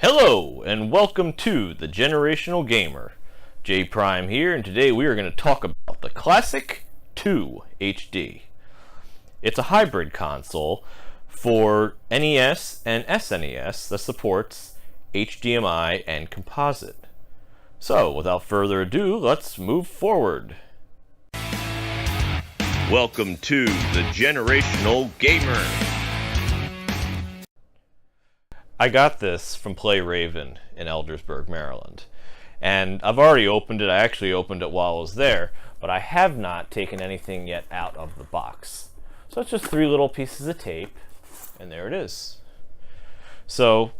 Hello, and welcome to The Generational Gamer. J Prime here, and today we are going to talk about the Classiq II HD. It's a hybrid console for NES and SNES that supports HDMI and composite. So, without further ado, let's move forward. Welcome to The Generational Gamer. I got this from Play Raven in Eldersburg, Maryland. And I've already opened it. I actually opened it while I was there, but I have not taken anything yet out of the box. So it's just 3 little pieces of tape, and there it is. So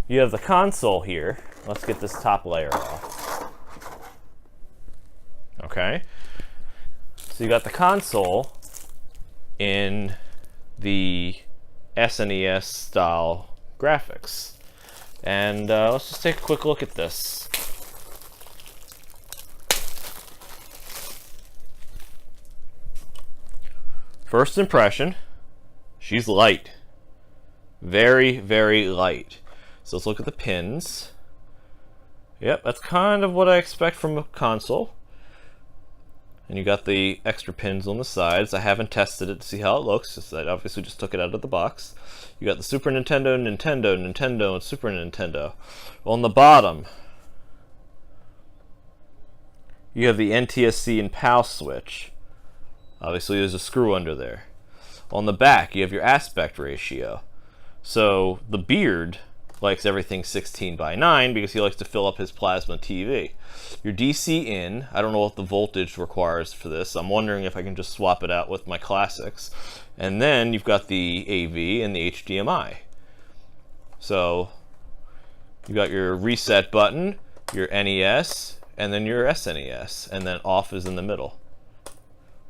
you have the console here. Let's get this top layer off. Okay. So you got the console in the SNES style graphics. And let's just take a quick look at this. First impression, she's light. Very, very light. So let's look at the pins. Yep, that's kind of what I expect from a console. And you got the extra pins on the sides. I haven't tested it to see how it looks. I obviously just took it out of the box. You got the Super Nintendo, Nintendo, and Super Nintendo. On the bottom, you have the NTSC and PAL switch. Obviously, there's a screw under there. On the back, you have your aspect ratio. So the Beard likes everything 16:9 because he likes to fill up his plasma TV. Your DC in, I don't know what the voltage requires for this. I'm wondering if I can just swap it out with my Classics. And then you've got the AV and the HDMI. So you got your reset button, your NES, and then your SNES, and then off is in the middle.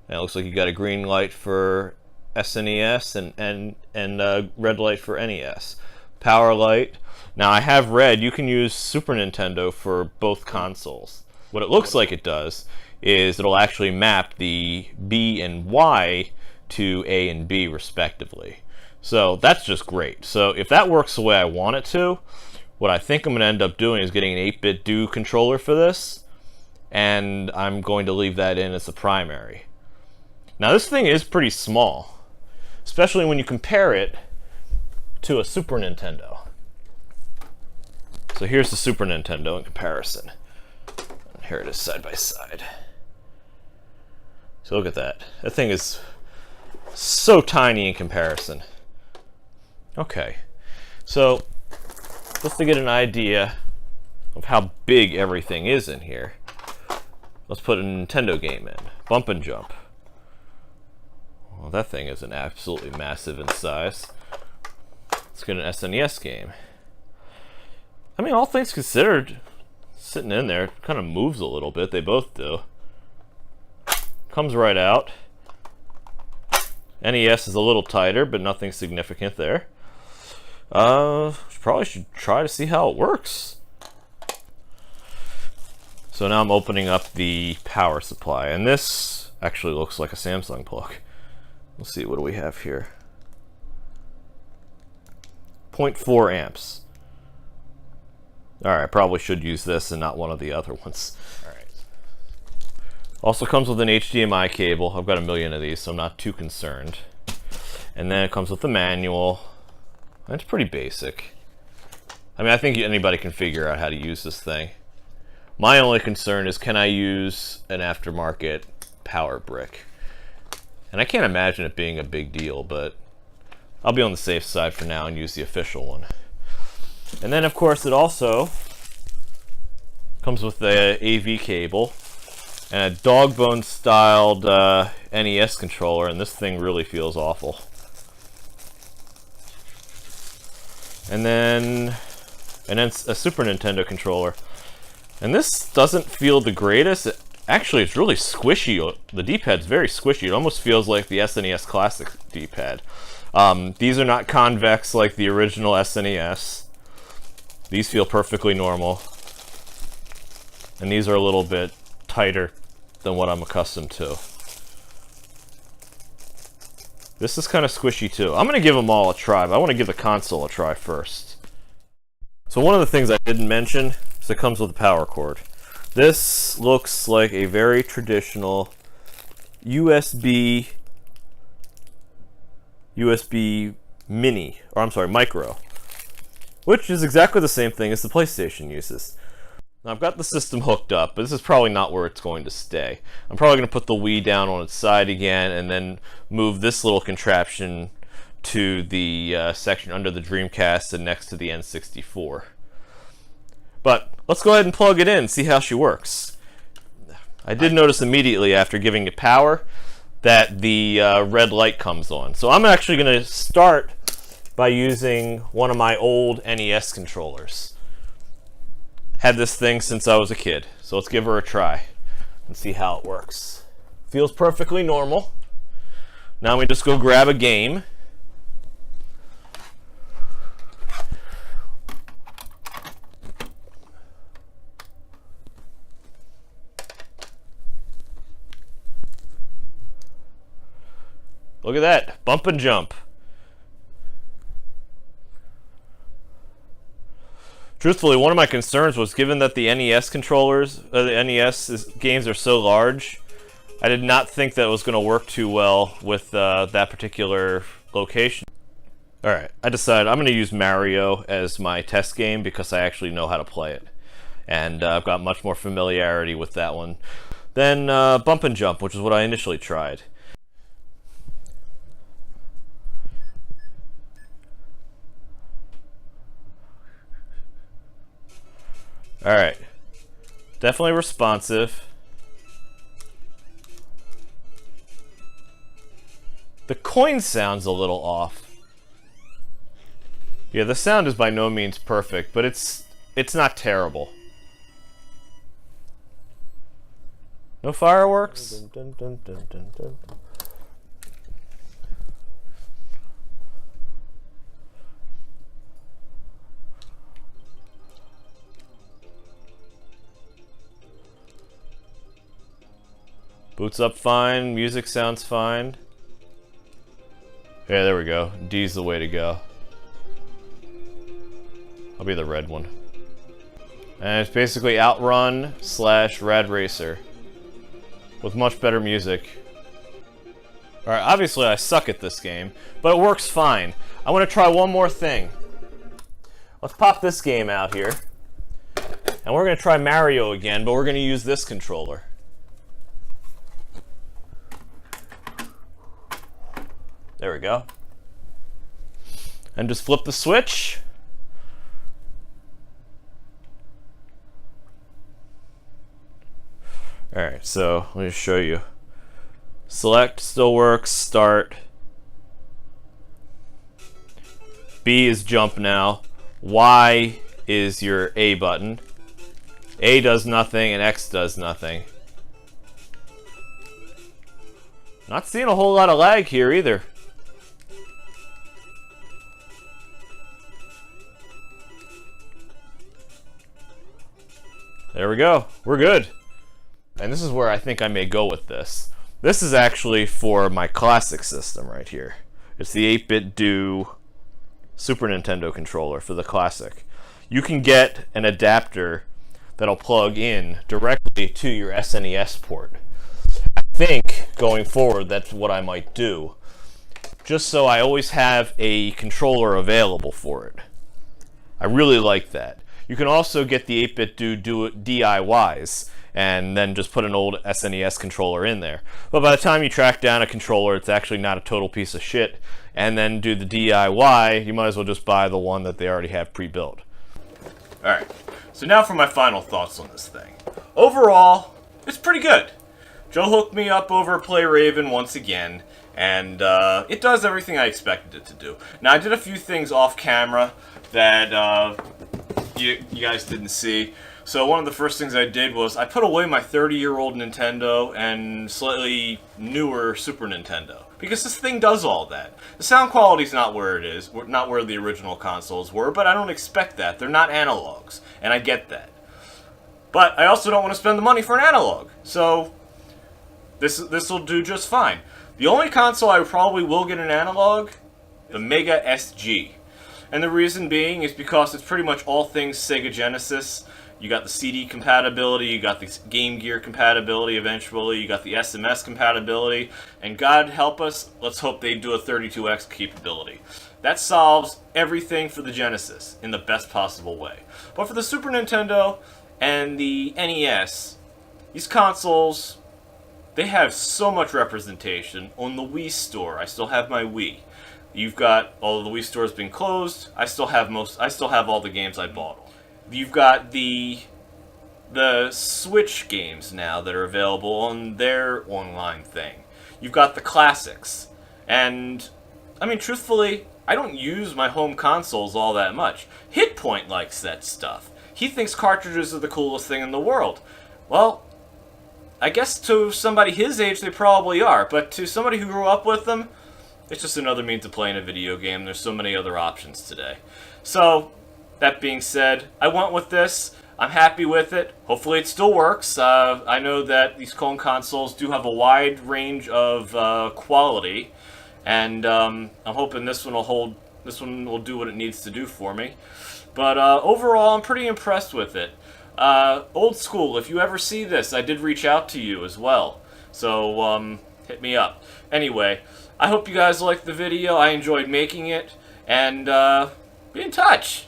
And it looks like you got a green light for SNES and red light for NES. Power light. Now I have read you can use Super Nintendo for both consoles. What it looks like it does is it'll actually map the B and Y to A and B respectively. So that's just great. So if that works the way I want it to, what I think I'm going to end up doing is getting an 8-bit DO controller for this, and I'm going to leave that in as the primary. Now this thing is pretty small, especially when you compare it to a Super Nintendo. So here's the Super Nintendo in comparison. And here it is side by side. So look at that. That thing is so tiny in comparison. Okay, so just to get an idea of how big everything is in here, let's put a Nintendo game in. Bump and Jump. Well, that thing is absolutely massive in size. Let's get an SNES game. I mean, all things considered, sitting in there, it kind of moves a little bit. They both do. Comes right out. NES is a little tighter, but nothing significant there. Probably should try to see how it works. So now I'm opening up the power supply, and this actually looks like a Samsung plug. Let's see, what do we have here? 0.4 amps. Alright, I probably should use this and not one of the other ones. Alright. Also comes with an HDMI cable. I've got a million of these, so I'm not too concerned. And then it comes with the manual. It's pretty basic. I mean, I think anybody can figure out how to use this thing. My only concern is, can I use an aftermarket power brick? And I can't imagine it being a big deal, but I'll be on the safe side for now and use the official one. And then, of course, it also comes with the AV cable and a dog bone styled NES controller, and this thing really feels awful. And then a Super Nintendo controller. And this doesn't feel the greatest. Actually, it's really squishy. The D-pad's very squishy. It almost feels like the SNES Classic D-pad. These are not convex like the original SNES. These feel perfectly normal. And these are a little bit tighter than what I'm accustomed to. This is kind of squishy too. I'm going to give them all a try, but I want to give the console a try first. So one of the things I didn't mention is it comes with a power cord. This looks like a very traditional USB mini, or I'm sorry, micro, which is exactly the same thing as the PlayStation uses. Now I've got the system hooked up, but this is probably not where it's going to stay. I'm probably going to put the Wii down on its side again and then move this little contraption to the section under the Dreamcast and next to the N64. But let's go ahead and plug it in, see how she works. I did notice immediately after giving it power that the red light comes on. So I'm actually going to start by using one of my old NES controllers. Had this thing since I was a kid, so let's give her a try and see how it works. Feels perfectly normal. Now we just go grab a game. Look at that, bump and jump. Truthfully, one of my concerns was, given that the NES controllers, the NES games are so large, I did not think that it was going to work too well with that particular location. Alright, I decided I'm going to use Mario as my test game because I actually know how to play it. And I've got much more familiarity with that one than Bump and Jump, which is what I initially tried. Alright, definitely responsive. The coin sound's a little off. Yeah, the sound is by no means perfect, but it's not terrible. No fireworks? Dun, dun, dun, dun, dun, dun. Boots up fine, music sounds fine. Yeah, there we go. D's the way to go. I'll be the red one. And it's basically Outrun / Rad Racer with much better music. Alright, obviously I suck at this game, but it works fine. I want to try one more thing. Let's pop this game out here. And we're going to try Mario again, but we're going to use this controller. There we go. And just flip the switch. Alright, so let me show you. Select still works, start. B is jump now. Y is your A button. A does nothing and X does nothing. Not seeing a whole lot of lag here either. There we go. We're good. And this is where I think I may go with this. This is actually for my classic system right here. It's the 8-bit do Super Nintendo controller for the classic. You can get an adapter that'll plug in directly to your SNES port. I think going forward that's what I might do, just so I always have a controller available for it. I really like that. You can also get the 8-bit do DIYs and then just put an old SNES controller in there. But by the time you track down a controller, it's actually not a total piece of shit, and then do the DIY, you might as well just buy the one that they already have pre-built. Alright, so now for my final thoughts on this thing. Overall, it's pretty good. Joe hooked me up over Play Raven once again, and it does everything I expected it to do. Now, I did a few things off camera that you guys didn't see. So one of the first things I did was I put away my 30-year-old Nintendo and slightly newer Super Nintendo, because this thing does all that. The sound quality's not where it is, not where the original consoles were, but I don't expect that. They're not analogs, and I get that. But I also don't want to spend the money for an analog, so this will do just fine. The only console I probably will get an analog, the Mega SG. And the reason being is because it's pretty much all things Sega Genesis. You got the CD compatibility, you got the Game Gear compatibility eventually, you got the SMS compatibility, and God help us, let's hope they do a 32X capability. That solves everything for the Genesis in the best possible way. But for the Super Nintendo and the NES, these consoles, they have so much representation. On the Wii store, I still have my Wii. You've got all of the Wii stores being closed. I still have all the games I bought. You've got the Switch games now that are available on their online thing. You've got the classics. And, I mean, truthfully, I don't use my home consoles all that much. Hitpoint likes that stuff. He thinks cartridges are the coolest thing in the world. Well, I guess to somebody his age they probably are, but to somebody who grew up with them, it's just another means of playing a video game. There's so many other options today. So, that being said, I went with this. I'm happy with it. Hopefully it still works. I know that these clone consoles do have a wide range of quality, and I'm hoping this one will hold. This one will do what it needs to do for me. But overall, I'm pretty impressed with it. Old Skool, if you ever see this, I did reach out to you as well. So hit me up. Anyway, I hope you guys liked the video. I enjoyed making it, and be in touch.